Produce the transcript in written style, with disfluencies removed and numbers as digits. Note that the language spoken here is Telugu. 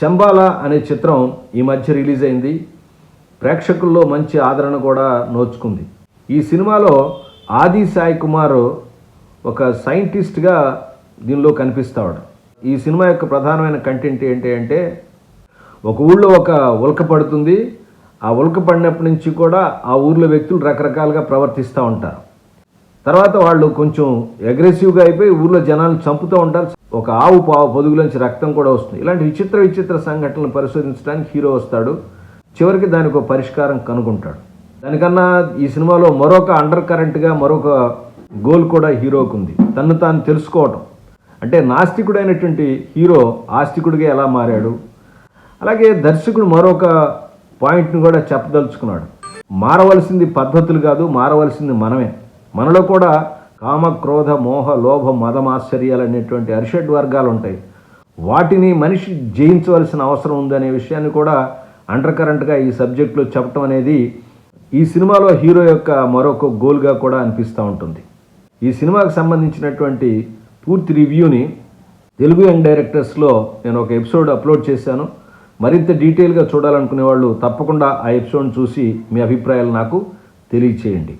శంబాలా అనే చిత్రం ఈ మధ్య రిలీజ్ అయింది. ప్రేక్షకుల్లో మంచి ఆదరణ కూడా నోచుకుంది. ఈ సినిమాలో ఆది సాయి కుమార్ ఒక సైంటిస్ట్గా దీనిలో కనిపిస్తాడు. ఈ సినిమా యొక్క ప్రధానమైన కంటెంట్ ఏంటి అంటే, ఒక ఊళ్ళో ఒక ఉల్క పడుతుంది. ఆ ఉల్క పడినప్పటి నుంచి కూడా ఆ ఊర్లో వ్యక్తులు రకరకాలుగా ప్రవర్తిస్తూ ఉంటారు. తర్వాత వాళ్ళు కొంచెం అగ్రెసివ్గా అయిపోయి ఊర్లో జనాలను చంపుతూ ఉంటారు. ఒక ఆవు పొదుగులోంచి రక్తం కూడా వస్తుంది. ఇలాంటి విచిత్ర సంఘటనలు పరిశోధించడానికి హీరో వస్తాడు. చివరికి దానికి ఒక పరిష్కారం కనుగొంటాడు. దానికన్నా ఈ సినిమాలో మరొక అండర్ కరెంట్గా మరొక గోల్ కూడా హీరోకు ఉంది. తను తాను తెలుసుకోవటం. అంటే నాస్తికుడైనటువంటి హీరో ఆస్తికుడిగా ఎలా మారాడు. అలాగే దర్శకుడు మరొక పాయింట్ని కూడా చెప్పదలుచుకున్నాడు. మారవలసింది పద్ధతులు కాదు, మారవలసింది మనమే. మనలో కూడా కామ, క్రోధ, మోహ, లోభ, మదమాశ్చర్యాలు అనేటువంటి అరిషడ్ వర్గాలు ఉంటాయి. వాటిని మనిషి జయించవలసిన అవసరం ఉందనే విషయాన్ని కూడా అండర్ కరెంట్గా ఈ సబ్జెక్టులో చెప్పడం అనేది ఈ సినిమాలో హీరో యొక్క మరొక గోల్గా కూడా అనిపిస్తూ ఉంటుంది. ఈ సినిమాకు సంబంధించినటువంటి పూర్తి రివ్యూని తెలుగు యంగ్ డైరెక్టర్స్లో నేను ఒక ఎపిసోడ్ అప్లోడ్ చేశాను. మరింత డీటెయిల్గా చూడాలనుకునే వాళ్ళు తప్పకుండా ఆ ఎపిసోడ్ చూసి మీ అభిప్రాయాలు నాకు తెలియచేయండి.